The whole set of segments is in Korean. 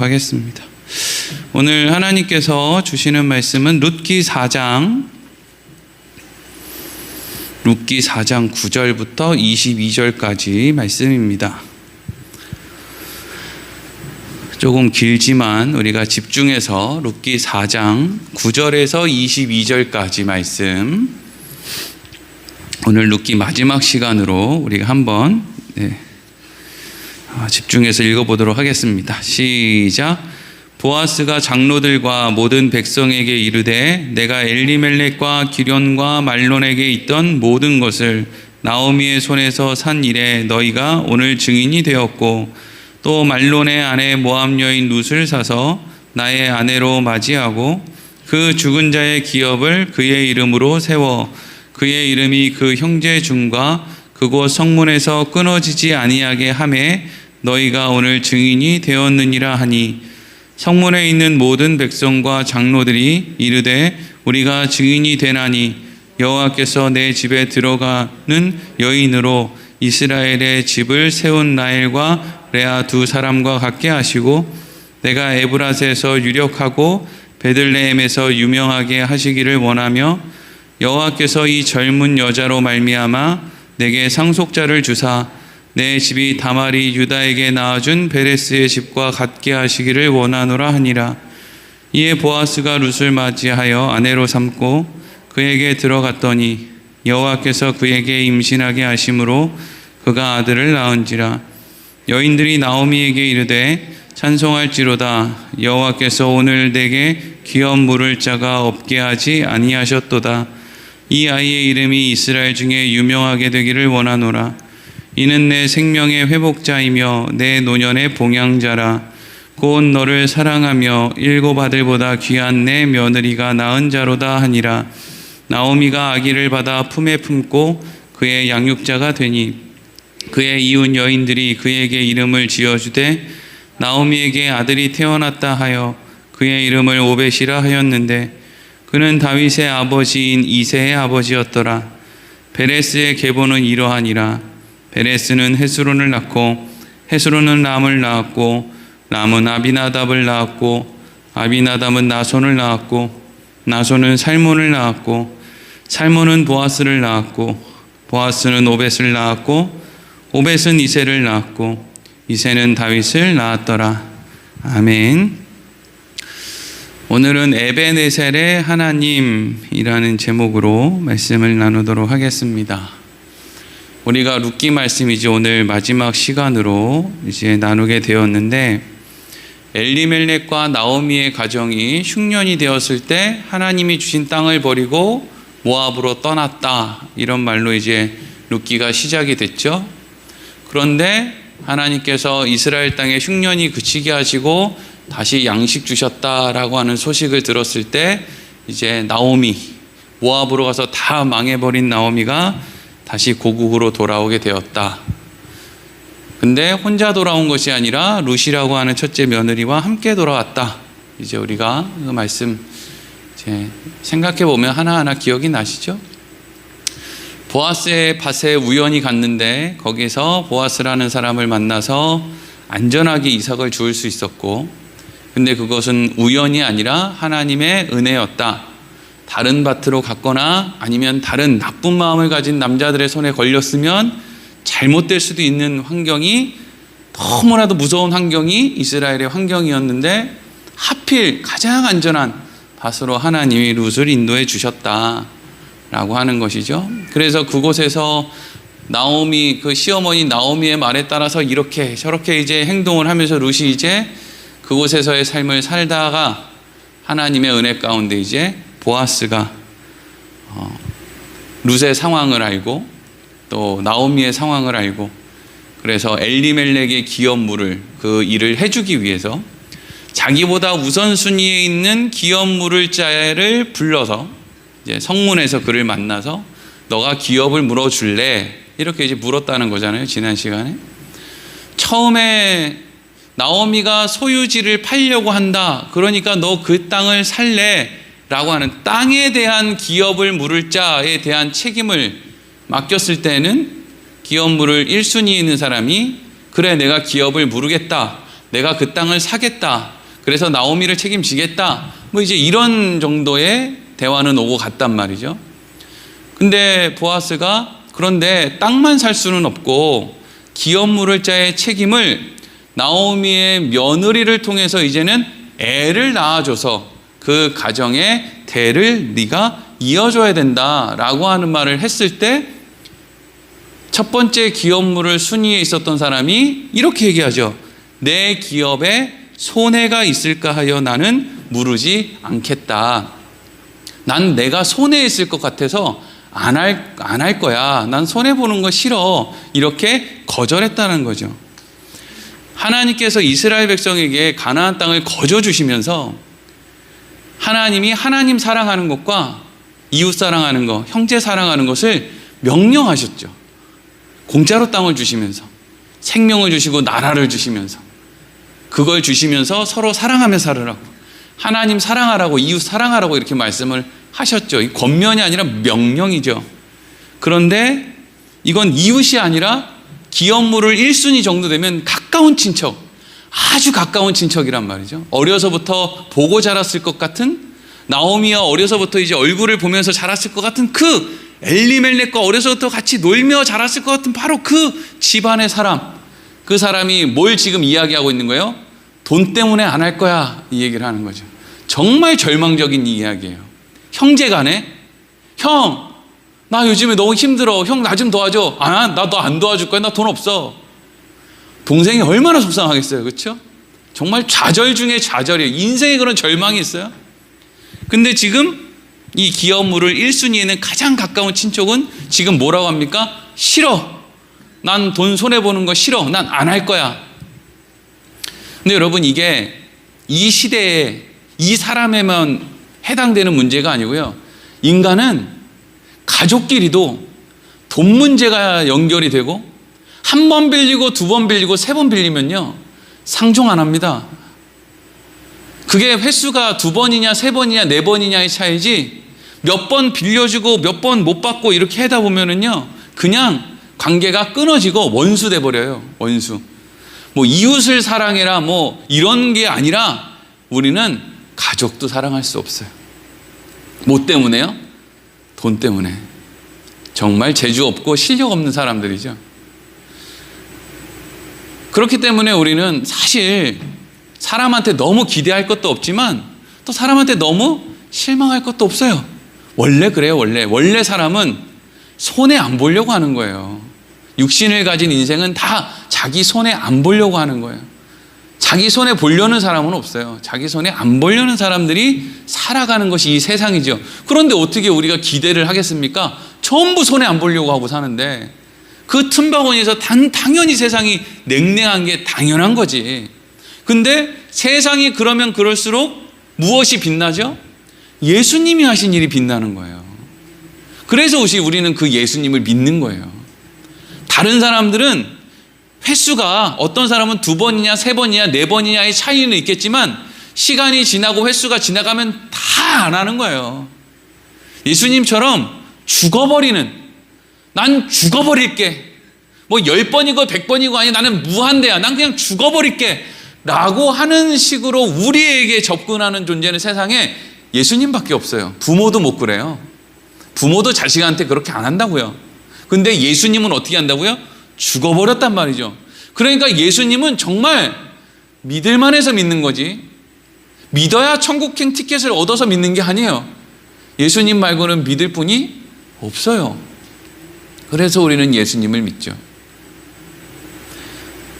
하겠습니다. 오늘 하나님께서 주시는 말씀은 룻기 4장 9절부터 22절까지 말씀입니다. 조금 길지만 우리가 집중해서 룻기 4장 9절에서 22절까지 말씀, 오늘 룻기 마지막 시간으로 우리가 한번 집중해서 읽어보도록 하겠습니다. 시작. 보아스가 장로들과 모든 백성에게 이르되 내가 엘리멜렉과 기련과 말론에게 있던 모든 것을 나오미의 손에서 산 일에 너희가 오늘 증인이 되었고, 또 말론의 아내 모압 여인 룻을 사서 나의 아내로 맞이하고 그 죽은 자의 기업을 그의 이름으로 세워 그의 이름이 그 형제 중과 그곳 성문에서 끊어지지 아니하게 하매 너희가 오늘 증인이 되었느니라 하니, 성문에 있는 모든 백성과 장로들이 이르되 우리가 증인이 되나니 여호와께서 내 집에 들어가는 여인으로 이스라엘의 집을 세운 라헬과 레아 두 사람과 같게 하시고 내가 에브라스에서 유력하고 베들레헴에서 유명하게 하시기를 원하며, 여호와께서 이 젊은 여자로 말미암아 내게 상속자를 주사 내 집이 다말이 유다에게 낳아준 베레스의 집과 같게 하시기를 원하노라 하니라. 이에 보아스가 룻을 맞이하여 아내로 삼고 그에게 들어갔더니 여호와께서 그에게 임신하게 하심으로 그가 아들을 낳은지라. 여인들이 나오미에게 이르되 찬송할지로다. 여호와께서 오늘 내게 기업 물을 자가 없게 하지 아니하셨도다. 이 아이의 이름이 이스라엘 중에 유명하게 되기를 원하노라. 이는 내 생명의 회복자이며 내 노년의 봉양자라. 곧 너를 사랑하며 일곱 아들보다 귀한 내 며느리가 낳은 자로다 하니라. 나오미가 아기를 받아 품에 품고 그의 양육자가 되니 그의 이웃 여인들이 그에게 이름을 지어주되 나오미에게 아들이 태어났다 하여 그의 이름을 오벳이라 하였는데, 그는 다윗의 아버지인 이새의 아버지였더라. 베레스의 계보는 이러하니라. 베레스는 헤스론을 낳고 헤스론은 람을 낳았고 람은 아비나답을 낳았고 아비나답은 나손을 낳았고 나손은 살몬을 낳았고 살몬은 보아스를 낳았고 보아스는 오벳을 낳았고 오벳은 이새를 낳았고 이새는 다윗을 낳았더라. 아멘. 오늘은 에베네셀의 하나님이라는 제목으로 말씀을 나누도록 하겠습니다. 우리가 룻기 말씀이지 오늘 마지막 시간으로 이제 나누게 되었는데, 엘리멜렉과 나오미의 가정이 흉년이 되었을 때 하나님이 주신 땅을 버리고 모압으로 떠났다, 이런 말로 이제 룻기가 시작이 됐죠. 그런데 하나님께서 이스라엘 땅에 흉년이 그치게 하시고 다시 양식 주셨다라고 하는 소식을 들었을 때 이제 나오미, 모압으로 가서 다 망해버린 나오미가 다시 고국으로 돌아오게 되었다. 근데 혼자 돌아온 것이 아니라 룻이라고 하는 첫째 며느리와 함께 돌아왔다. 이제 우리가 그 말씀 이제 생각해 보면 하나하나 기억이 나시죠? 보아스의 밭에 우연히 갔는데 거기서 보아스라는 사람을 만나서 안전하게 이삭을 주울 수 있었고, 근데 그것은 우연이 아니라 하나님의 은혜였다. 다른 밭으로 갔거나 아니면 다른 나쁜 마음을 가진 남자들의 손에 걸렸으면 잘못될 수도 있는 환경이, 너무나도 무서운 환경이 이스라엘의 환경이었는데 하필 가장 안전한 밭으로 하나님이 룻을 인도해 주셨다라고 하는 것이죠. 그래서 그곳에서 나오미, 그 시어머니 나오미의 말에 따라서 이렇게 저렇게 이제 행동을 하면서 룻이 이제 그곳에서의 삶을 살다가 하나님의 은혜 가운데 이제 보아스가 룻의 상황을 알고 또 나오미의 상황을 알고, 그래서 엘리멜렉의 기업 물을 그 일을 해주기 위해서 자기보다 우선순위에 있는 기업 물을 자를 불러서 이제 성문에서 그를 만나서 너가 기업을 물어줄래? 이렇게 이제 물었다는 거잖아요. 지난 시간에 처음에 나오미가 소유지를 팔려고 한다. 그러니까 너 그 땅을 살래? 라고 하는 땅에 대한 기업을 물을 자에 대한 책임을 맡겼을 때는 기업 물을 1순위에 있는 사람이 그래 내가 기업을 물으겠다 내가 그 땅을 사겠다. 그래서 나오미를 책임지겠다. 뭐 이제 이런 정도의 대화는 오고 갔단 말이죠. 근데 보아스가 그런데 땅만 살 수는 없고 기업 물을 자의 책임을 나오미의 며느리를 통해서 이제는 애를 낳아줘서 그 가정의 대를 네가 이어줘야 된다라고 하는 말을 했을 때 첫 번째 기업 물을 순위에 있었던 사람이 이렇게 얘기하죠. 내 기업에 손해가 있을까 하여 나는 무르지 않겠다. 난 내가 손해에 있을 것 같아서 안 할 거야. 난 손해보는 거 싫어. 이렇게 거절했다는 거죠. 하나님께서 이스라엘 백성에게 가나안 땅을 거저 주시면서 하나님이 하나님 사랑하는 것과 이웃 사랑하는 것, 형제 사랑하는 것을 명령하셨죠. 공짜로 땅을 주시면서 생명을 주시고 나라를 주시면서 그걸 주시면서 서로 사랑하며 살으라고, 하나님 사랑하라고, 이웃 사랑하라고 이렇게 말씀을 하셨죠. 이 권면이 아니라 명령이죠. 그런데 이건 이웃이 아니라 기업물을 1순위 정도 되면 가까운 친척, 아주 가까운 친척이란 말이죠. 어려서부터 보고 자랐을 것 같은, 나오미와 어려서부터 이제 얼굴을 보면서 자랐을 것 같은 그 엘리멜렉과 어려서부터 같이 놀며 자랐을 것 같은 바로 그 집안의 사람, 그 사람이 뭘 지금 이야기하고 있는 거예요? 돈 때문에 안 할 거야, 이 얘기를 하는 거죠. 정말 절망적인 이야기예요. 형제 간에, 형, 나 요즘에 너무 힘들어. 형 나 좀 도와줘. 아, 나 너 안 도와줄 거야. 나 돈 없어. 동생이 얼마나 속상하겠어요. 그렇죠? 정말 좌절 중에 좌절이에요. 인생에 그런 절망이 있어요. 근데 지금 이 기업물을 1순위에는 가장 가까운 친척은 지금 뭐라고 합니까? 싫어. 난 돈 손해보는 거 싫어. 난 안 할 거야. 근데 여러분, 이게 이 시대에 이 사람에만 해당되는 문제가 아니고요. 인간은 가족끼리도 돈 문제가 연결이 되고 한 번 빌리고 두 번 빌리고 세 번 빌리면요, 상종 안 합니다. 그게 횟수가 두 번이냐 세 번이냐 네 번이냐의 차이지, 몇 번 빌려주고 몇 번 못 받고 이렇게 하다 보면은요, 그냥 관계가 끊어지고 원수 돼 버려요. 원수. 뭐 이웃을 사랑해라 뭐 이런 게 아니라 우리는 가족도 사랑할 수 없어요. 뭐 때문에요? 돈 때문에. 정말 재주 없고 실력 없는 사람들이죠. 그렇기 때문에 우리는 사실 사람한테 너무 기대할 것도 없지만 또 사람한테 너무 실망할 것도 없어요. 원래 그래요. 원래 사람은 손해 안 보려고 하는 거예요. 육신을 가진 인생은 다 자기 손해 안 보려고 하는 거예요. 자기 손해 보려는 사람은 없어요. 자기 손해 안 보려는 사람들이 살아가는 것이 이 세상이죠. 그런데 어떻게 우리가 기대를 하겠습니까? 전부 손해 안 보려고 하고 사는데 그 틈바구니에서 당연히 세상이 냉랭한 게 당연한 거지. 근데 세상이 그러면 그럴수록 무엇이 빛나죠? 예수님이 하신 일이 빛나는 거예요. 그래서 우리는 그 예수님을 믿는 거예요. 다른 사람들은 횟수가 어떤 사람은 두 번이냐 세 번이냐 네 번이냐의 차이는 있겠지만 시간이 지나고 횟수가 지나가면 다 안 하는 거예요. 예수님처럼 죽어버리는, 난 죽어버릴게, 뭐 10번이고 100번이고 아니 나는 무한대야, 난 그냥 죽어버릴게 라고 하는 식으로 우리에게 접근하는 존재는 세상에 예수님밖에 없어요. 부모도 못 그래요. 부모도 자식한테 그렇게 안 한다고요. 근데 예수님은 어떻게 한다고요? 죽어버렸단 말이죠. 그러니까 예수님은 정말 믿을만 해서 믿는 거지, 믿어야 천국행 티켓을 얻어서 믿는 게 아니에요. 예수님 말고는 믿을 분이 없어요. 그래서 우리는 예수님을 믿죠.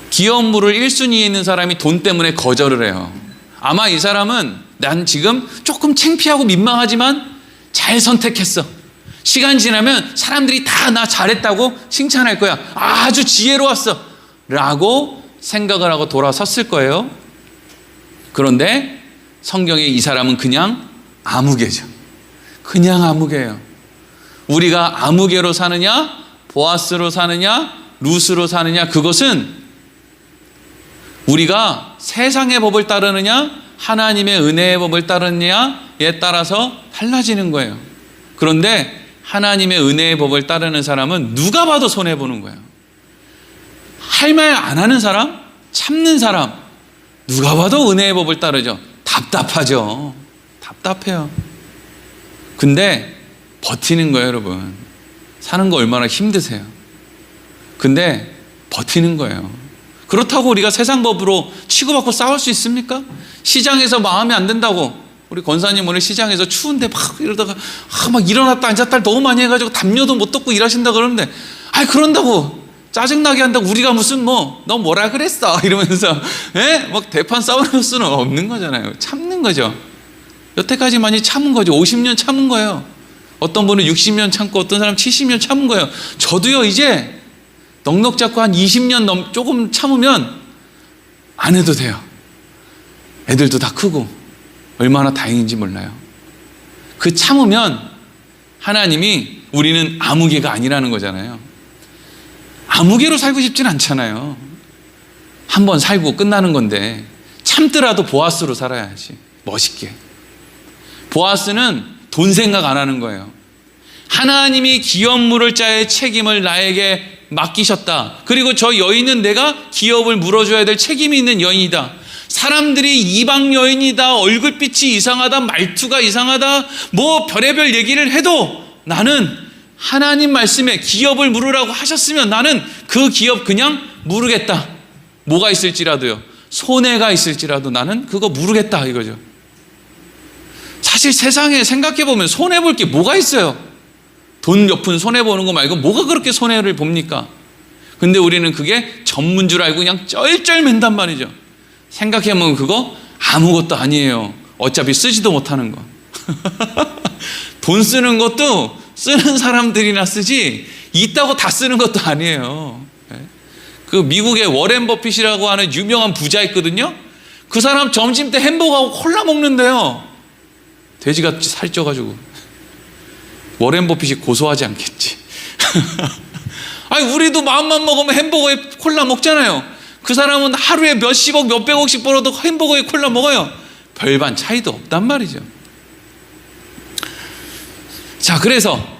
기업물을 1순위에 있는 사람이 돈 때문에 거절을 해요. 아마 이 사람은 난 지금 조금 창피하고 민망하지만 잘 선택했어. 시간 지나면 사람들이 다 나 잘했다고 칭찬할 거야. 아주 지혜로웠어 라고 생각을 하고 돌아섰을 거예요. 그런데 성경에 이 사람은 그냥 아무개죠. 그냥 아무개예요. 우리가 아무개로 사느냐, 보아스로 사느냐, 룻으로 사느냐, 그것은 우리가 세상의 법을 따르느냐, 하나님의 은혜의 법을 따르느냐에 따라서 달라지는 거예요. 그런데 하나님의 은혜의 법을 따르는 사람은 누가 봐도 손해보는 거예요. 할 말 안 하는 사람, 참는 사람, 누가 봐도 은혜의 법을 따르죠. 답답하죠. 답답해요. 근데 버티는 거예요, 여러분. 사는 거 얼마나 힘드세요. 근데 버티는 거예요. 그렇다고 우리가 세상 법으로 치고받고 싸울 수 있습니까? 시장에서 마음에 안 든다고, 우리 권사님 오늘 시장에서 추운데 막 이러다가 막 일어났다 앉았다 너무 많이 해가지고 담요도 못 덮고 일하신다 그러는데, 그런다고 짜증나게 한다고 우리가 무슨 너 뭐라 그랬어 이러면서 막 대판 싸우는 수는 없는 거잖아요. 참는 거죠. 여태까지 많이 참은 거죠. 50년 참은 거예요. 어떤 분은 60년 참고 어떤 사람 70년 참은 거예요. 저도요, 이제 넉넉 잡고 한 20년 조금 참으면 안 해도 돼요. 애들도 다 크고 얼마나 다행인지 몰라요. 그 참으면 하나님이 우리는 아무개가 아니라는 거잖아요. 아무개로 살고 싶진 않잖아요. 한번 살고 끝나는 건데 참더라도 보아스로 살아야지, 멋있게. 보아스는 돈 생각 안 하는 거예요. 하나님이 기업 물을 자의 책임을 나에게 맡기셨다. 그리고 저 여인은 내가 기업을 물어줘야 될 책임이 있는 여인이다. 사람들이 이방 여인이다, 얼굴빛이 이상하다, 말투가 이상하다, 별의별 얘기를 해도 나는 하나님 말씀에 기업을 물으라고 하셨으면 나는 그 기업 그냥 물으겠다. 뭐가 있을지라도요, 손해가 있을지라도 나는 그거 물으겠다 이거죠. 사실 세상에 생각해보면 손해볼 게 뭐가 있어요? 돈 몇 푼 손해보는 거 말고 뭐가 그렇게 손해를 봅니까? 근데 우리는 그게 전문 줄 알고 그냥 쩔쩔맨단 말이죠. 생각해보면 그거 아무것도 아니에요. 어차피 쓰지도 못하는 거. 돈 쓰는 것도 쓰는 사람들이나 쓰지 있다고 다 쓰는 것도 아니에요. 그 미국의 워렌 버핏이라고 하는 유명한 부자 있거든요. 그 사람 점심 때 햄버거하고 콜라 먹는데요. 돼지같이 살쪄가지고. 워렌 버핏이 고소하지 않겠지. 우리도 마음만 먹으면 햄버거에 콜라 먹잖아요. 그 사람은 하루에 몇십억 몇백억씩 벌어도 햄버거에 콜라 먹어요. 별반 차이도 없단 말이죠. 자, 그래서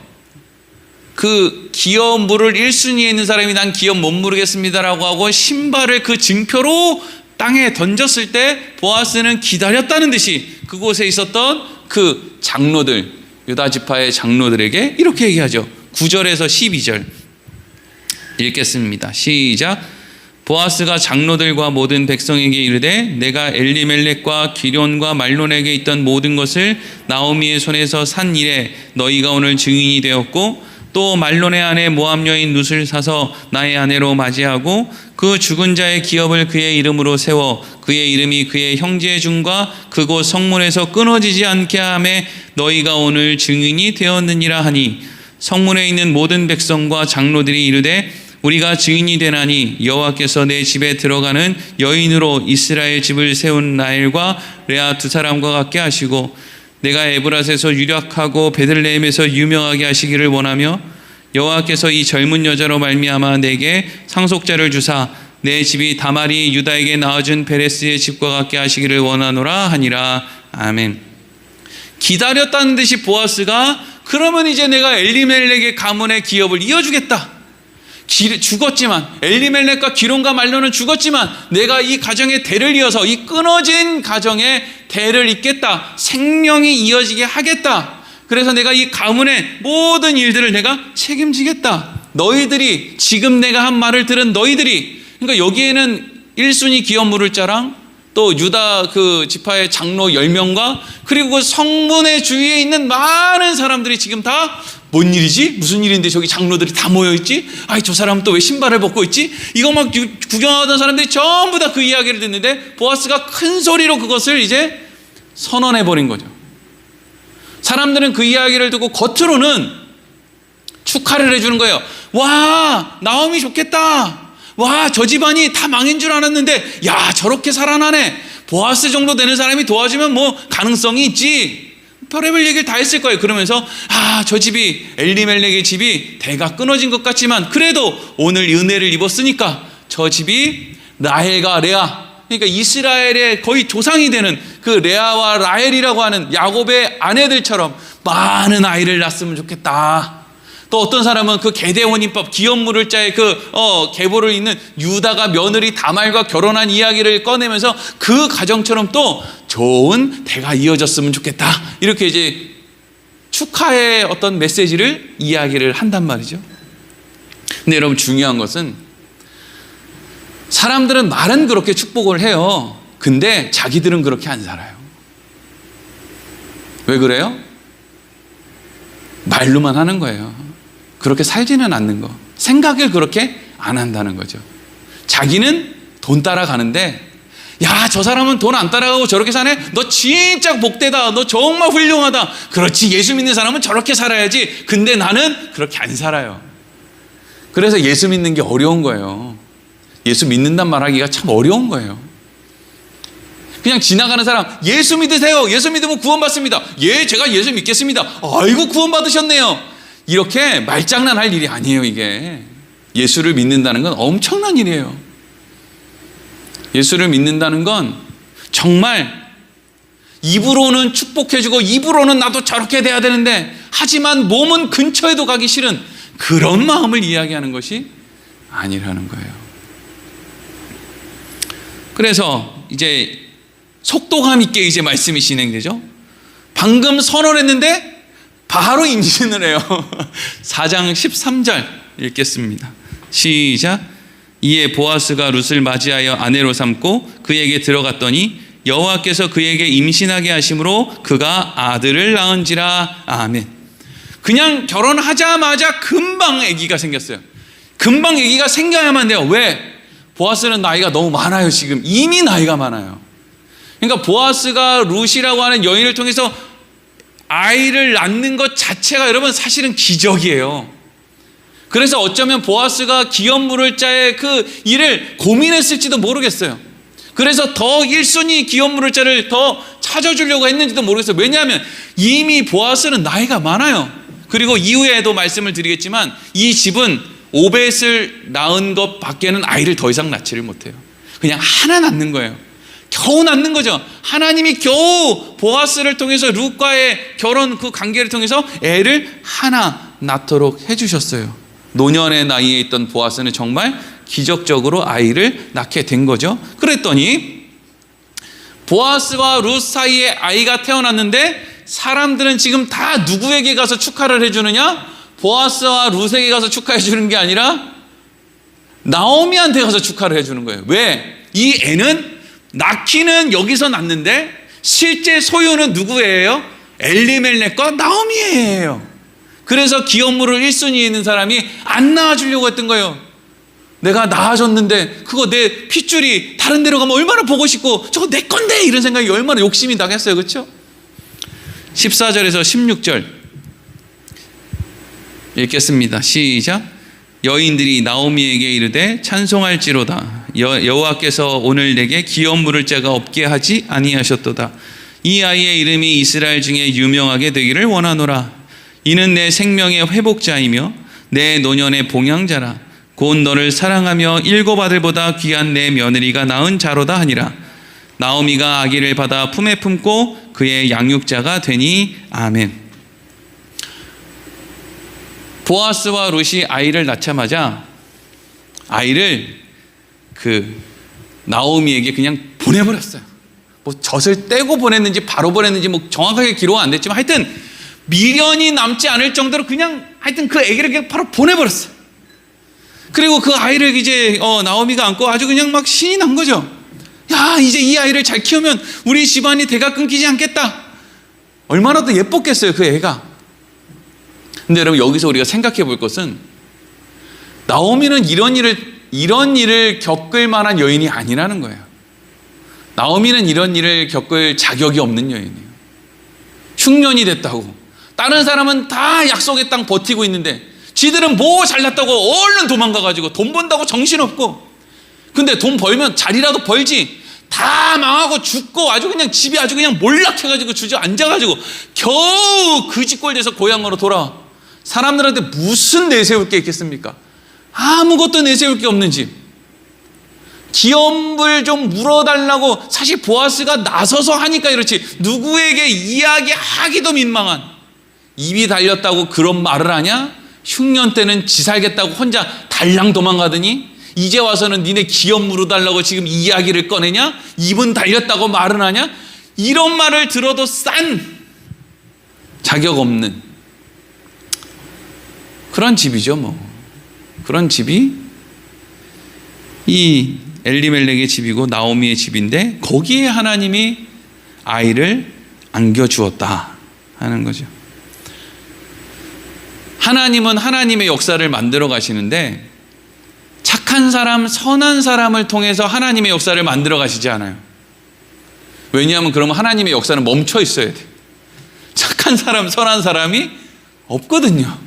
그 기업 물을 1순위에 있는 사람이 난 기업 못 물으겠습니다라고 하고 신발을 그 증표로 땅에 던졌을 때 보아스는 기다렸다는 듯이 그곳에 있었던 그 장로들, 유다 지파의 장로들에게 이렇게 얘기하죠. 9절에서 12절 읽겠습니다. 시작. 보아스가 장로들과 모든 백성에게 이르되 내가 엘리멜렉과 기럨과 말론에게 있던 모든 것을 나오미의 손에서 산 일에 너희가 오늘 증인이 되었고, 또 말론의 아내 모압 여인 룻을 사서 나의 아내로 맞이하고 그 죽은 자의 기업을 그의 이름으로 세워 그의 이름이 그의 형제의 중과 그곳 성문에서 끊어지지 않게 하매 너희가 오늘 증인이 되었느니라 하니, 성문에 있는 모든 백성과 장로들이 이르되 우리가 증인이 되나니 여호와께서 내 집에 들어가는 여인으로 이스라엘 집을 세운 라헬과 레아 두 사람과 같게 하시고 내가 에브라스에서 유력하고 베들레헴에서 유명하게 하시기를 원하며 여호와께서 이 젊은 여자로 말미암아 내게 상속자를 주사 내 집이 다말이 유다에게 낳아준 베레스의 집과 같게 하시기를 원하노라 하니라. 아멘. 기다렸다는 듯이 보아스가 그러면 이제 내가 엘리멜렉의 가문의 기업을 이어주겠다. 죽었지만 엘리멜렉과 기럨과 말론은 죽었지만 내가 이 가정의 대를 이어서 이 끊어진 가정의 대를 잇겠다. 생명이 이어지게 하겠다. 그래서 내가 이 가문의 모든 일들을 내가 책임지겠다. 너희들이 지금 내가 한 말을 들은 너희들이, 그러니까 여기에는 1순위 기업 물을 자랑, 또 유다 그 지파의 장로 10명과 그리고 그 성문의 주위에 있는 많은 사람들이 지금 다 뭔 일이지? 무슨 일인데 저기 장로들이 다 모여있지? 저 사람은 또 왜 신발을 벗고 있지? 이거 막 구경하던 사람들이 전부 다 그 이야기를 듣는데 보아스가 큰 소리로 그것을 이제 선언해버린 거죠. 사람들은 그 이야기를 듣고 겉으로는 축하를 해주는 거예요. 와, 나오미 좋겠다. 와, 저 집안이 다 망인 줄 알았는데 야, 저렇게 살아나네. 보아스 정도 되는 사람이 도와주면 가능성이 있지. 별의별 얘기를 다 했을 거예요. 그러면서 저 집이 엘리멜렉의 집이 대가 끊어진 것 같지만 그래도 오늘 은혜를 입었으니까 저 집이 라헬과 레아, 그러니까 이스라엘의 거의 조상이 되는 그 레아와 라헬이라고 하는 야곱의 아내들처럼 많은 아이를 낳았으면 좋겠다. 또 어떤 사람은 그 게데온인법, 기업 물을 자의 계보를 잇는 유다가 며느리 다말과 결혼한 이야기를 꺼내면서 그 가정처럼 또 좋은 대가 이어졌으면 좋겠다, 이렇게 이제 축하의 어떤 메시지를 이야기를 한단 말이죠. 근데 여러분, 중요한 것은 사람들은 말은 그렇게 축복을 해요. 근데 자기들은 그렇게 안 살아요. 왜 그래요? 말로만 하는 거예요. 그렇게 살지는 않는 거. 생각을 그렇게 안 한다는 거죠. 자기는 돈 따라가는데, 야, 저 사람은 돈 안 따라가고 저렇게 사네? 너 진짜 복되다. 너 정말 훌륭하다. 그렇지, 예수 믿는 사람은 저렇게 살아야지. 근데 나는 그렇게 안 살아요. 그래서 예수 믿는 게 어려운 거예요. 예수 믿는단 말하기가 참 어려운 거예요. 그냥 지나가는 사람, 예수 믿으세요. 예수 믿으면 구원받습니다. 예, 제가 예수 믿겠습니다. 아이고, 구원받으셨네요. 이렇게 말장난할 일이 아니에요. 이게 예수를 믿는다는 건 엄청난 일이에요. 예수를 믿는다는 건 정말 입으로는 축복해주고 입으로는 나도 저렇게 돼야 되는데, 하지만 몸은 근처에도 가기 싫은 그런 마음을 이야기하는 것이 아니라는 거예요. 그래서 이제 속도감 있게 이제 말씀이 진행되죠. 방금 선언했는데 바로 임신을 해요. 4장 13절 읽겠습니다. 시작. 이에 보아스가 룻을 맞이하여 아내로 삼고 그에게 들어갔더니 여호와께서 그에게 임신하게 하심으로 그가 아들을 낳은지라. 아멘. 그냥 결혼하자마자 금방 아기가 생겼어요. 금방 아기가 생겨야만 돼요. 왜? 보아스는 나이가 너무 많아요. 지금 이미 나이가 많아요. 그러니까 보아스가 룻이라고 하는 여인을 통해서 아이를 낳는 것 자체가 여러분 사실은 기적이에요. 그래서 어쩌면 보아스가 기업 물을 자의 그 일을 고민했을지도 모르겠어요. 그래서 더 1순위 기업 물을 자를 더 찾아주려고 했는지도 모르겠어요. 왜냐하면 이미 보아스는 나이가 많아요. 그리고 이후에도 말씀을 드리겠지만 이 집은 오벳을 낳은 것 밖에는 아이를 더 이상 낳지를 못해요. 그냥 하나 낳는 거예요. 겨우 낳는 거죠. 하나님이 겨우 보아스를 통해서 룻과의 결혼 그 관계를 통해서 애를 하나 낳도록 해주셨어요. 노년의 나이에 있던 보아스는 정말 기적적으로 아이를 낳게 된 거죠. 그랬더니 보아스와 룻 사이에 아이가 태어났는데 사람들은 지금 다 누구에게 가서 축하를 해주느냐? 보아스와 룻에게 가서 축하해 주는 게 아니라 나오미한테 가서 축하를 해주는 거예요. 왜? 이 애는 낳기는 여기서 낳는데 실제 소유는 누구예요? 엘리멜렉과 나오미예요. 그래서 기업물을 1순위에 있는 사람이 안 낳아주려고 했던 거예요. 내가 낳아줬는데 그거 내 핏줄이 다른 데로 가면 얼마나 보고 싶고 저거 내 건데, 이런 생각이 얼마나 욕심이 나겠어요. 그렇죠? 14절에서 16절 읽겠습니다. 시작. 여인들이 나오미에게 이르되 찬송할지로다. 여호와께서 오늘 내게 기업 물을 자가 없게 하지 아니하셨도다. 이 아이의 이름이 이스라엘 중에 유명하게 되기를 원하노라. 이는 내 생명의 회복자이며 내 노년의 봉양자라. 곧 너를 사랑하며 7 아들보다 귀한 내 며느리가 낳은 자로다 하니라. 나오미가 아기를 받아 품에 품고 그의 양육자가 되니. 아멘. 보아스와 룻이 아이를 낳자마자 아이를 그 나오미에게 그냥 보내버렸어요. 뭐 젖을 떼고 보냈는지 바로 보냈는지 뭐 정확하게 기록은 안 됐지만 하여튼 미련이 남지 않을 정도로 그냥 하여튼 그 아기를 그냥 바로 보내버렸어요. 그리고 그 아이를 이제 나오미가 안고 아주 그냥 막 신이 난 거죠. 야, 이제 이 아이를 잘 키우면 우리 집안이 대가 끊기지 않겠다. 얼마나 더 예뻤겠어요, 그 애가. 근데 여러분, 여기서 우리가 생각해 볼 것은 나오미는 이런 일을 겪을 만한 여인이 아니라는 거예요. 나오미는 이런 일을 겪을 자격이 없는 여인이에요. 흉년이 됐다고 다른 사람은 다 약속의 땅 버티고 있는데 지들은 뭐 잘났다고 얼른 도망가가지고 돈 번다고 정신없고, 근데 돈 벌면 자리라도 벌지 다 망하고 죽고 아주 그냥 집이 아주 그냥 몰락해가지고 주저앉아가지고 겨우 그 집골 돼서 고향으로 돌아와. 사람들한테 무슨 내세울 게 있겠습니까? 아무것도 내세울 게 없는 집. 기업을 좀 물어달라고 사실 보아스가 나서서 하니까 이렇지 누구에게 이야기하기도 민망한, 입이 달렸다고 그런 말을 하냐? 흉년 때는 지 살겠다고 혼자 달랑 도망가더니 이제 와서는 니네 기업 물어달라고 지금 이 이야기를 꺼내냐? 입은 달렸다고 말은 하냐? 이런 말을 들어도 싼 자격 없는 그런 집이죠. 뭐 그런 집이 이 엘리멜렉의 집이고 나오미의 집인데 거기에 하나님이 아이를 안겨주었다 하는 거죠. 하나님은 하나님의 역사를 만들어 가시는데 착한 사람, 선한 사람을 통해서 하나님의 역사를 만들어 가시지 않아요. 왜냐하면 그러면 하나님의 역사는 멈춰 있어야 돼요. 착한 사람, 선한 사람이 없거든요.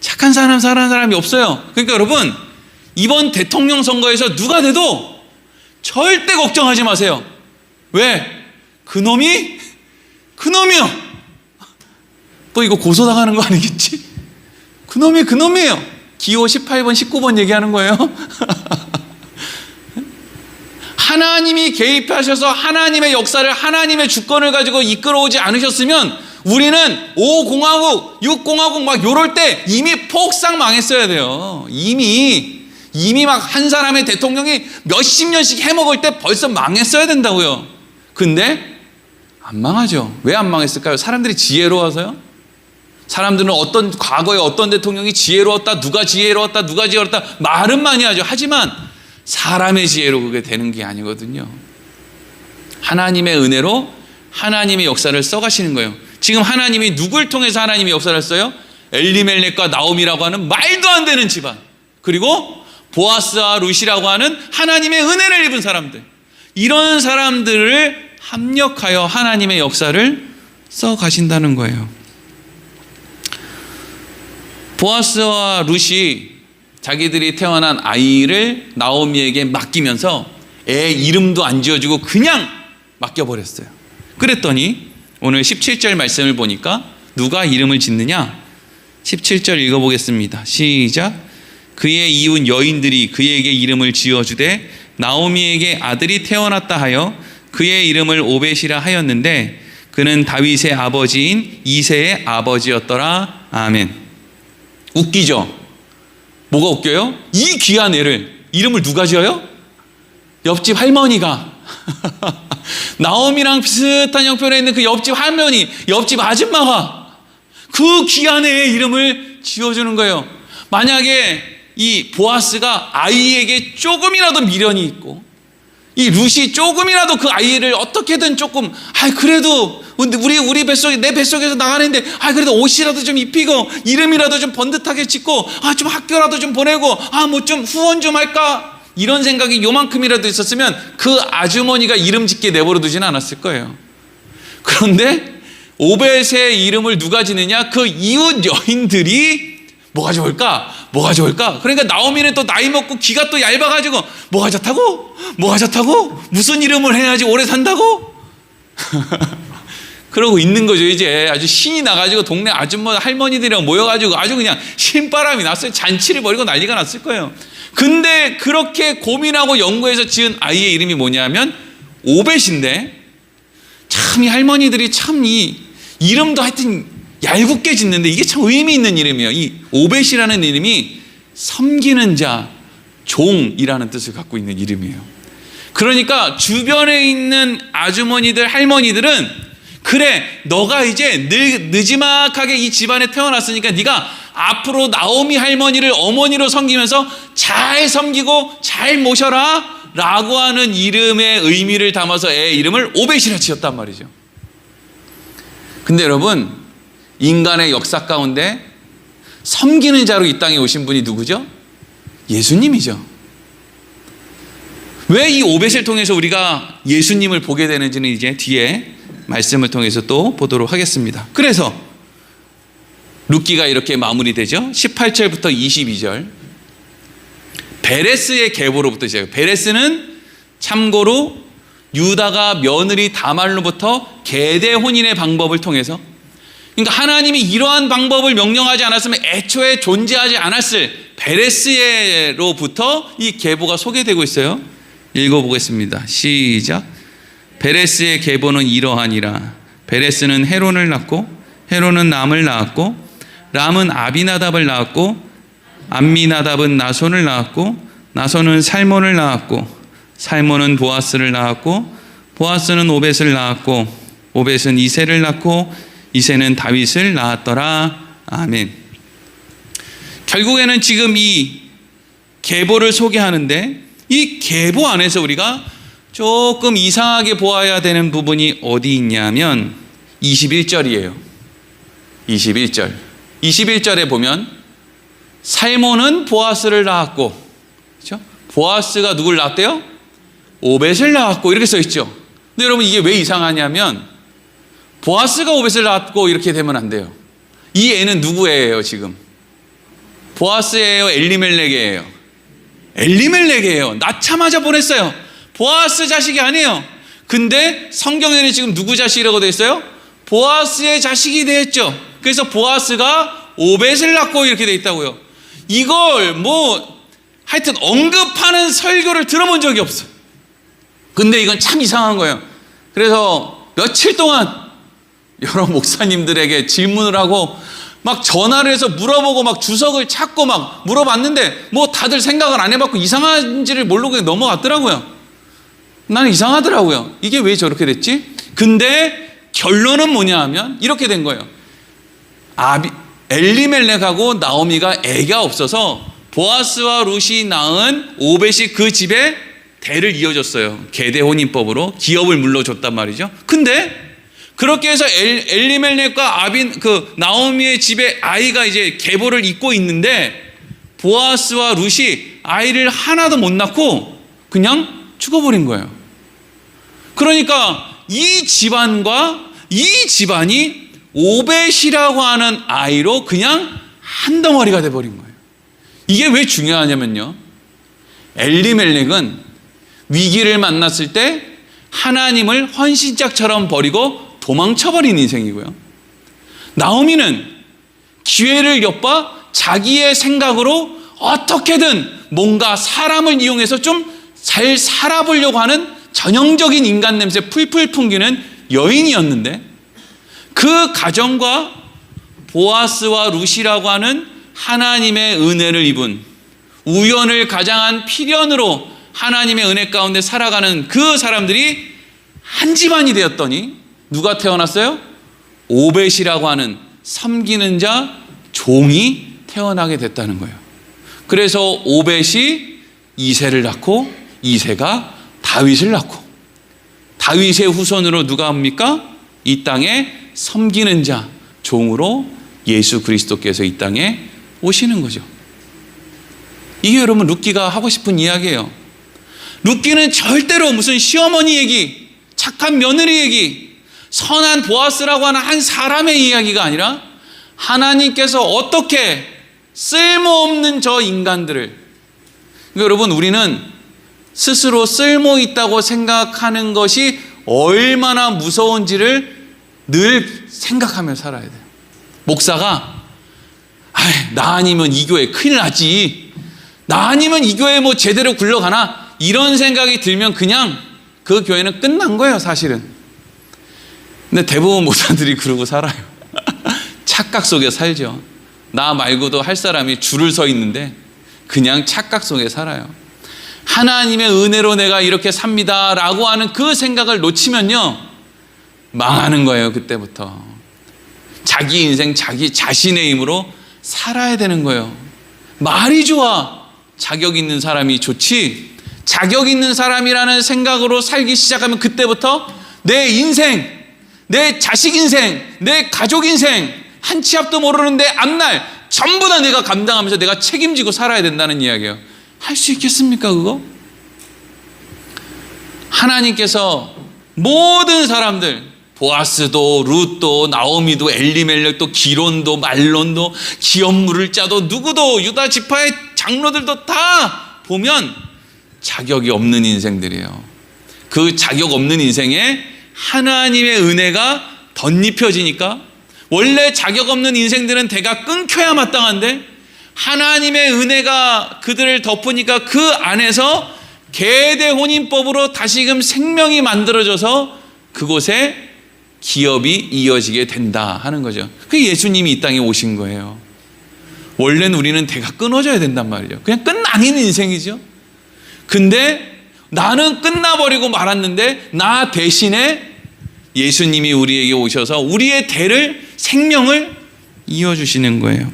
착한 사람, 선한 사람이 없어요. 그러니까 여러분, 이번 대통령 선거에서 누가 돼도 절대 걱정하지 마세요. 왜? 그놈이요. 또 이거 고소당하는 거 아니겠지? 그놈이에요. 기호 18번, 19번 얘기하는 거예요. 하나님이 개입하셔서 하나님의 역사를, 하나님의 주권을 가지고 이끌어오지 않으셨으면 우리는 5공화국, 6공화국 막 요럴 때 이미 폭삭 망했어야 돼요. 이미 막 한 사람의 대통령이 몇십 년씩 해먹을 때 벌써 망했어야 된다고요. 근데 안 망하죠. 왜 안 망했을까요? 사람들이 지혜로워서요? 사람들은 과거에 어떤 대통령이 지혜로웠다, 누가 지혜로웠다 말은 많이 하죠. 하지만 사람의 지혜로 그게 되는 게 아니거든요. 하나님의 은혜로 하나님의 역사를 써가시는 거예요. 지금 하나님이 누굴 통해서 하나님의 역사를 써요? 엘리멜렉과 나오미라고 하는 말도 안 되는 집안, 그리고 보아스와 룻이라고 하는 하나님의 은혜를 입은 사람들, 이런 사람들을 합력하여 하나님의 역사를 써가신다는 거예요. 보아스와 룻이 자기들이 태어난 아이를 나오미에게 맡기면서 애 이름도 안 지어주고 그냥 맡겨버렸어요. 그랬더니 오늘 17절 말씀을 보니까 누가 이름을 짓느냐? 17절 읽어보겠습니다. 시작. 그의 이웃 여인들이 그에게 이름을 지어주되 나오미에게 아들이 태어났다 하여 그의 이름을 오벳이라 하였는데 그는 다윗의 아버지인 이새의 아버지였더라. 아멘. 웃기죠? 뭐가 웃겨요? 이 귀한 애를 이름을 누가 지어요? 옆집 할머니가 나오미랑 비슷한 형편에 있는 그 옆집 할머니, 옆집 아줌마가 그 귀한 애의 이름을 지어주는 거예요. 만약에 이 보아스가 아이에게 조금이라도 미련이 있고 이 룻이 조금이라도 그 아이를 어떻게든 조금 그래도 우리 뱃속에, 내 뱃속에서 나가는데 그래도 옷이라도 좀 입히고 이름이라도 좀 번듯하게 짓고 좀 학교라도 좀 보내고 뭐 좀 후원 좀 할까, 이런 생각이 요만큼이라도 있었으면 그 아주머니가 이름 짓게 내버려 두지는 않았을 거예요. 그런데 오벳의 이름을 누가 지느냐? 그 이웃 여인들이 뭐가 좋을까? 그러니까 나오미는 또 나이 먹고 귀가 또 얇아가지고 뭐가 좋다고? 무슨 이름을 해야지 오래 산다고? 그러고 있는 거죠. 이제 아주 신이 나가지고 동네 아줌마 할머니들이랑 모여가지고 아주 그냥 신바람이 났어요. 잔치를 벌이고 난리가 났을 거예요. 근데 그렇게 고민하고 연구해서 지은 아이의 이름이 뭐냐면 오벳인데, 참 이 할머니들이 참 이 이름도 하여튼 얄궂게 짓는데 이게 참 의미 있는 이름이에요. 이 오벳이라는 이름이 섬기는 자, 종이라는 뜻을 갖고 있는 이름이에요. 그러니까 주변에 있는 아주머니들, 할머니들은 그래, 너가 이제 느지막하게 이 집안에 태어났으니까 네가 앞으로 나오미 할머니를 어머니로 섬기면서 잘 섬기고 잘 모셔라 라고 하는 이름의 의미를 담아서 애 이름을 오벳이라 지었단 말이죠. 근데 여러분, 인간의 역사 가운데 섬기는 자로 이 땅에 오신 분이 누구죠? 예수님이죠. 왜 이 오벳을 통해서 우리가 예수님을 보게 되는지는 이제 뒤에 말씀을 통해서 또 보도록 하겠습니다. 그래서 룻기가 이렇게 마무리되죠. 18절부터 22절. 베레스의 계보로부터 시작해요. 베레스는 참고로 유다가 며느리 다말로부터 계대 혼인의 방법을 통해서, 그러니까 하나님이 이러한 방법을 명령하지 않았으면 애초에 존재하지 않았을 베레스로부터 이 계보가 소개되고 있어요. 읽어보겠습니다. 시작. 베레스의 계보는 이러하니라. 베레스는 헤론을 낳고 헤론은 남을 낳았고 람은 아비나답을 낳았고 암미나답은 나손을 낳았고 나손은 살몬을 낳았고 살몬은 보아스를 낳았고 보아스는 오벳을 낳았고 오벳은 이새를 낳고 이새는 다윗을 낳았더라. 아멘. 결국에는 지금 이 계보를 소개하는데 이 계보 안에서 우리가 조금 이상하게 보아야 되는 부분이 어디 있냐면 21절이에요. 21절. 21절에 보면 살몬은 보아스를 낳았고, 그렇죠? 보아스가 누굴 낳았대요? 오벳을 낳았고 이렇게 써 있죠. 근데 여러분 이게 왜 이상하냐면 보아스가 오벳을 낳았고 이렇게 되면 안 돼요. 이 애는 누구예요 지금? 보아스예요? 엘리멜렉이에요? 엘리멜렉이에요. 낳자마자 보냈어요. 보아스 자식이 아니에요. 근데 성경에는 지금 누구 자식이라고 되어 있어요? 보아스의 자식이 되었죠. 그래서 보아스가 오벳을 낳고 이렇게 되어 있다고요. 이걸 하여튼 언급하는 설교를 들어본 적이 없어요. 근데 이건 참 이상한 거예요. 그래서 며칠 동안 여러 목사님들에게 질문을 하고 막 전화를 해서 물어보고 막 주석을 찾고 막 물어봤는데 다들 생각을 안 해봤고 이상한지를 모르고 그냥 넘어갔더라고요. 나는 이상하더라고요. 이게 왜 저렇게 됐지? 근데 결론은 뭐냐 하면 이렇게 된 거예요. 엘리멜렉하고 나오미가 애가 없어서 보아스와 룻이 낳은 오벳이 그 집에 대를 이어줬어요. 계대 혼인법으로 기업을 물려줬단 말이죠. 근데 그렇게 해서 엘리멜렉과 나오미의 집에 아이가 이제 계보를 잇고 있는데 보아스와 룻이 아이를 하나도 못 낳고 그냥 죽어버린 거예요. 그러니까 이 집안과 이 집안이 오벳이라고 하는 아이로 그냥 한 덩어리가 돼버린 거예요. 이게 왜 중요하냐면요. 엘리멜렉은 위기를 만났을 때 하나님을 헌신짝처럼 버리고 도망쳐버린 인생이고요. 나오미는 기회를 엿봐 자기의 생각으로 어떻게든 뭔가 사람을 이용해서 좀 잘 살아보려고 하는 전형적인 인간 냄새 풀풀 풍기는 여인이었는데 그 가정과 보아스와 룻이라고 하는 하나님의 은혜를 입은 우연을 가장한 필연으로 하나님의 은혜 가운데 살아가는 그 사람들이 한 집안이 되었더니 누가 태어났어요? 오벳이라고 하는 섬기는 자 종이 태어나게 됐다는 거예요. 그래서 오벳이 이새를 낳고 이새가 다윗을 낳고 다윗의 후손으로 누가 옵니까? 이 땅에 섬기는 자 종으로 예수 그리스도께서 이 땅에 오시는 거죠. 이게 여러분 룻기가 하고 싶은 이야기예요. 룻기는 절대로 무슨 시어머니 얘기, 착한 며느리 얘기, 선한 보아스라고 하는 한 사람의 이야기가 아니라 하나님께서 어떻게 쓸모없는 저 인간들을, 그러니까 여러분 우리는 스스로 쓸모 있다고 생각하는 것이 얼마나 무서운지를 늘 생각하며 살아야 돼요. 목사가 나 아니면 이 교회 큰일 나지, 나 아니면 이 교회 제대로 굴러가나, 이런 생각이 들면 그냥 그 교회는 끝난 거예요 사실은. 근데 대부분 목사들이 그러고 살아요. 착각 속에 살죠. 나 말고도 할 사람이 줄을 서 있는데 그냥 착각 속에 살아요. 하나님의 은혜로 내가 이렇게 삽니다 라고 하는 그 생각을 놓치면요 망하는 거예요. 그때부터 자기 인생 자기 자신의 힘으로 살아야 되는 거예요. 말이 좋아, 자격 있는 사람이 좋지, 자격 있는 사람이라는 생각으로 살기 시작하면 그때부터 내 인생, 내 자식 인생, 내 가족 인생 한 치 앞도 모르는데 앞날 전부 다 내가 감당하면서 내가 책임지고 살아야 된다는 이야기예요. 할 수 있겠습니까 그거? 하나님께서 모든 사람들, 보아스도 룻도 나오미도 엘리멜렉도 기론도 말론도 기업 물을 자도 누구도 유다 지파의 장로들도 다 보면 자격이 없는 인생들이에요. 그 자격 없는 인생에 하나님의 은혜가 덧입혀지니까, 원래 자격 없는 인생들은 대가 끊겨야 마땅한데 하나님의 은혜가 그들을 덮으니까 그 안에서 계대 혼인법으로 다시금 생명이 만들어져서 그곳에 기업이 이어지게 된다 하는 거죠. 그 예수님이 이 땅에 오신 거예요. 원래는 우리는 대가 끊어져야 된단 말이죠. 그냥 끝나는 인생이죠. 근데 나는 끝나버리고 말았는데 나 대신에 예수님이 우리에게 오셔서 우리의 대를, 생명을 이어주시는 거예요.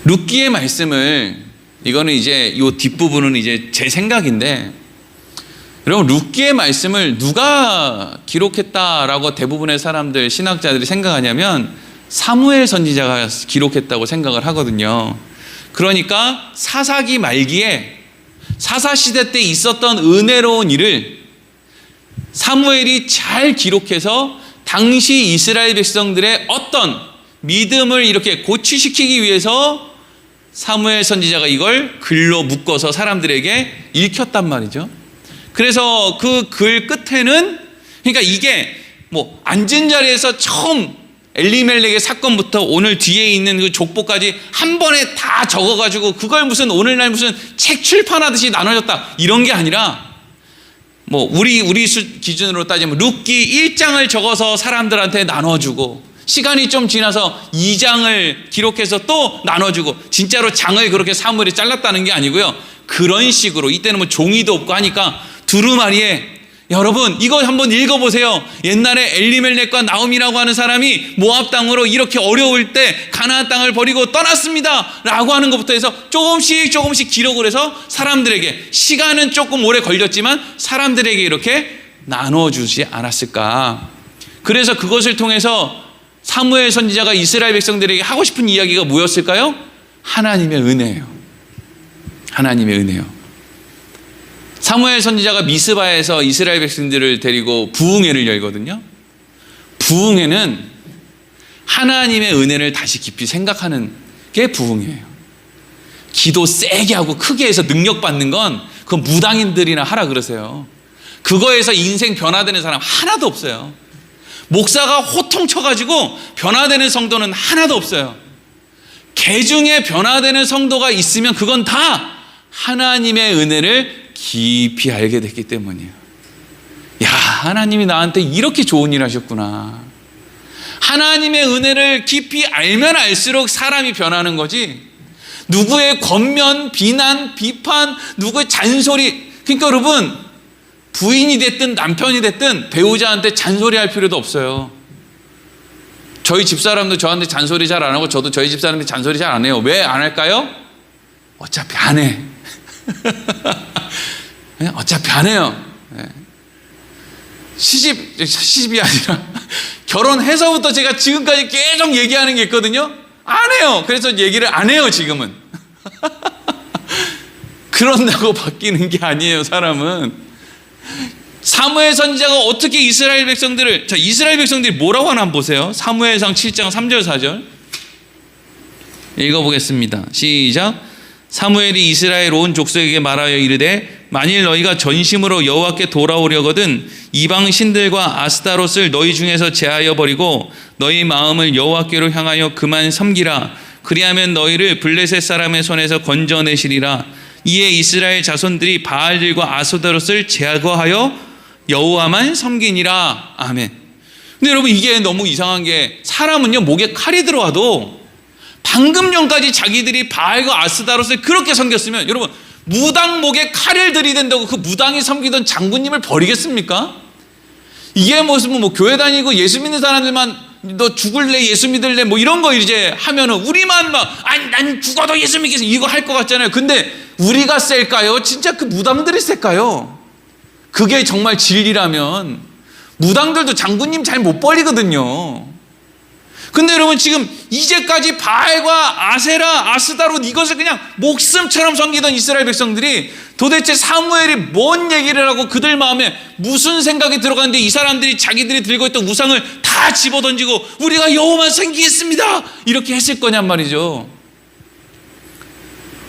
룻기의 말씀을, 이거는 이제 이 뒷부분은 이제 제 생각인데, 여러분 룻기의 말씀을 누가 기록했다라고 대부분의 사람들, 신학자들이 생각하냐면 사무엘 선지자가 기록했다고 생각을 하거든요. 그러니까 사사기 말기에 사사시대 때 있었던 은혜로운 일을 사무엘이 잘 기록해서 당시 이스라엘 백성들의 어떤 믿음을 이렇게 고취시키기 위해서 사무엘 선지자가 이걸 글로 묶어서 사람들에게 읽혔단 말이죠. 그래서 그 글 끝에는, 그러니까 이게 뭐 앉은 자리에서 처음 엘리멜렉의 사건부터 오늘 뒤에 있는 그 족보까지 한 번에 다 적어가지고 그걸 무슨 오늘날 무슨 책 출판하듯이 나눠졌다 이런 게 아니라, 뭐 우리 기준으로 따지면 룻기 1장을 적어서 사람들한테 나눠주고, 시간이 좀 지나서 2장을 기록해서 또 나눠주고, 진짜로 장을 그렇게 사무엘이 잘랐다는 게 아니고요. 그런 식으로, 이때는 뭐 종이도 없고 하니까 두루마리에, 여러분 이거 한번 읽어보세요. 옛날에 엘리멜렉과 나홈이라고 하는 사람이 모압 땅으로 이렇게 어려울 때 가나안 땅을 버리고 떠났습니다 라고 하는 것부터 해서 조금씩 기록을 해서 사람들에게, 시간은 조금 오래 걸렸지만 사람들에게 이렇게 나눠주지 않았을까. 그래서 그것을 통해서 사무엘 선지자가 이스라엘 백성들에게 하고 싶은 이야기가 뭐였을까요? 하나님의 은혜예요. 하나님의 은혜요. 사무엘 선지자가 미스바에서 이스라엘 백성들을 데리고 부흥회를 열거든요. 부흥회는 하나님의 은혜를 다시 깊이 생각하는 게 부흥회예요. 기도 세게 하고 크게 해서 능력 받는 건 그건 무당인들이나 하라 그러세요. 그거에서 인생 변화되는 사람 하나도 없어요. 목사가 호통쳐가지고 변화되는 성도는 하나도 없어요. 개중에 변화되는 성도가 있으면 그건 다 하나님의 은혜를 깊이 알게 됐기 때문이에요. 야, 하나님이 나한테 이렇게 좋은 일 하셨구나. 하나님의 은혜를 깊이 알면 알수록 사람이 변하는 거지, 누구의 권면, 비난, 비판, 누구의 잔소리, 그러니까 여러분 부인이 됐든 남편이 됐든 배우자한테 잔소리할 필요도 없어요. 저희 집사람도 저한테 잔소리 잘 안 하고 저도 저희 집사람한테 잔소리 잘 안 해요. 왜 안 할까요? 어차피 안 해. 어차피 안 해요. 시집이 아니라 결혼해서부터 제가 지금까지 계속 얘기하는 게 있거든요. 안 해요. 그래서 얘기를 안 해요 지금은. 그런다고 바뀌는 게 아니에요 사람은. 사무엘 선지자가 어떻게 이스라엘 백성들을, 자, 이스라엘 백성들이 뭐라고 하나 한번 보세요. 사무엘상 7장 3절 4절 읽어보겠습니다. 시작. 사무엘이 이스라엘 온 족속에게 말하여 이르되 만일 너희가 전심으로 여호와께 돌아오려거든 이방 신들과 아스타롯을 너희 중에서 제하여 버리고 너희 마음을 여호와께로 향하여 그만 섬기라. 그리하면 너희를 블레셋 사람의 손에서 건져내시리라. 이에 이스라엘 자손들이 바알들과 아스타롯을 제거하여 여호와만 섬기니라. 아멘. 근데 여러분 이게 너무 이상한 게, 사람은요 목에 칼이 들어와도 방금 전까지 자기들이 바알과 아스타롯을 그렇게 섬겼으면, 여러분 무당 목에 칼을 들이댄다고 그 무당이 섬기던 장군님을 버리겠습니까? 이게 무슨 뭐 교회 다니고 예수 믿는 사람들만 너 죽을래 예수 믿을래 뭐 이런 거 이제 하면은 우리만 막 아니 난 죽어도 예수 믿겠어 이거 할 것 같잖아요. 근데 우리가 셀까요? 진짜 그 무당들이 셀까요? 그게 정말 진리라면 무당들도 장군님 잘 못 버리거든요. 근데 여러분 지금 이제까지 바알과 아세라, 아스다롯 이것을 그냥 목숨처럼 섬기던 이스라엘 백성들이 도대체 사무엘이 뭔 얘기를 하고 그들 마음에 무슨 생각이 들어가는데 이 사람들이 자기들이 들고 있던 우상을 다 집어던지고 우리가 여호와만 섬기겠습니다 이렇게 했을 거냔 말이죠.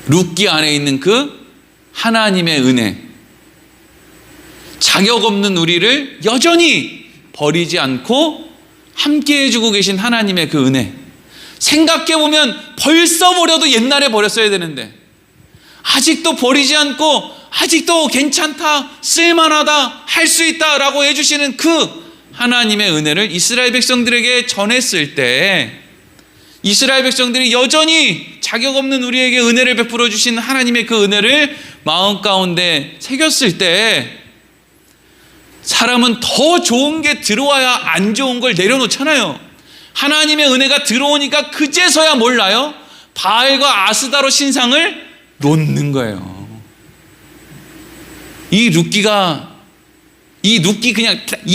룻기 안에 있는 그 하나님의 은혜, 자격 없는 우리를 여전히 버리지 않고 함께 해주고 계신 하나님의 그 은혜, 생각해보면 벌써 버려도 옛날에 버렸어야 되는데 아직도 버리지 않고 아직도 괜찮다, 쓸만하다, 할 수 있다 라고 해주시는 그 하나님의 은혜를 이스라엘 백성들에게 전했을 때 이스라엘 백성들이 여전히 자격 없는 우리에게 은혜를 베풀어 주신 하나님의 그 은혜를 마음 가운데 새겼을 때 사람은 더 좋은 게 들어와야 안 좋은 걸 내려놓잖아요. 하나님의 은혜가 들어오니까 그제서야 몰라요. 바알과 아스다로 신상을 놓는 거예요. 이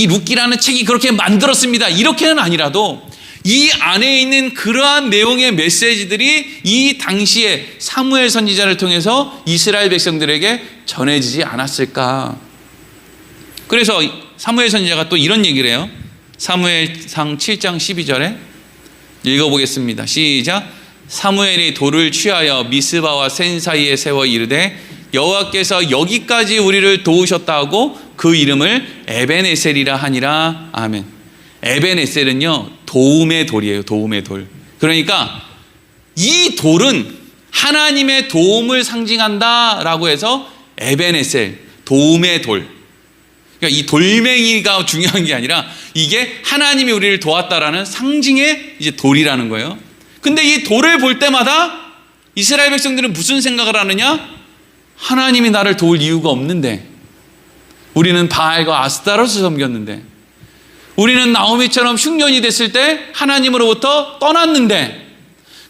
룻기라는 책이 그렇게 만들었습니다. 이렇게는 아니라도 이 안에 있는 그러한 내용의 메시지들이 이 당시에 사무엘 선지자를 통해서 이스라엘 백성들에게 전해지지 않았을까. 그래서 사무엘 선지자가 또 이런 얘기를 해요. 사무엘상 7장 12절에 읽어보겠습니다. 시작. 사무엘이 돌을 취하여 미스바와 센 사이에 세워 이르되 여호와께서 여기까지 우리를 도우셨다고 그 이름을 에벤에셀이라 하니라. 아멘. 에벤에셀은요, 도움의 돌이에요. 도움의 돌. 그러니까 이 돌은 하나님의 도움을 상징한다라고 해서 에벤에셀, 도움의 돌. 그러니까 이 돌멩이가 중요한 게 아니라 이게 하나님이 우리를 도왔다라는 상징의 이제 돌이라는 거예요. 근데 이 돌을 볼 때마다 이스라엘 백성들은 무슨 생각을 하느냐? 하나님이 나를 도울 이유가 없는데, 우리는 바알과 아스타롯을 섬겼는데, 우리는 나오미처럼 흉년이 됐을 때 하나님으로부터 떠났는데,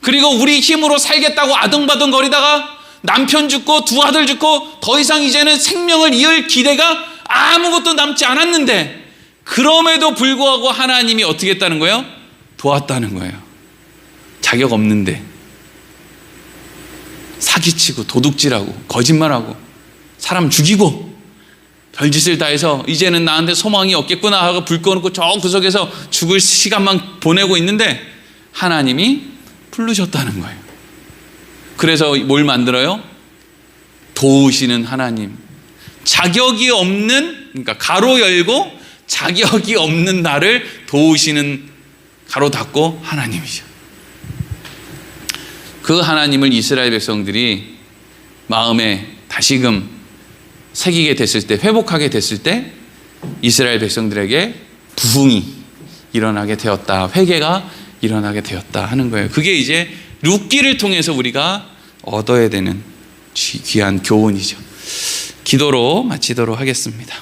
그리고 우리 힘으로 살겠다고 아등바등 거리다가 남편 죽고 두 아들 죽고 더 이상 이제는 생명을 이을 기대가 아무것도 남지 않았는데, 그럼에도 불구하고 하나님이 어떻게 했다는 거예요? 도왔다는 거예요. 자격 없는데 사기치고 도둑질하고 거짓말하고 사람 죽이고 별짓을 다 해서 이제는 나한테 소망이 없겠구나 하고 불 꺼놓고 저 구석에서 죽을 시간만 보내고 있는데 하나님이 부르셨다는 거예요. 그래서 뭘 만들어요? 도우시는 하나님. 자격이 없는, 그러니까 가로 열고 자격이 없는 나를 도우시는 가로 닫고 하나님이죠. 그 하나님을 이스라엘 백성들이 마음에 다시금 새기게 됐을 때, 회복하게 됐을 때 이스라엘 백성들에게 부흥이 일어나게 되었다, 회개가 일어나게 되었다 하는 거예요. 그게 이제 룻기를 통해서 우리가 얻어야 되는 귀한 교훈이죠. 기도로 마치도록 하겠습니다.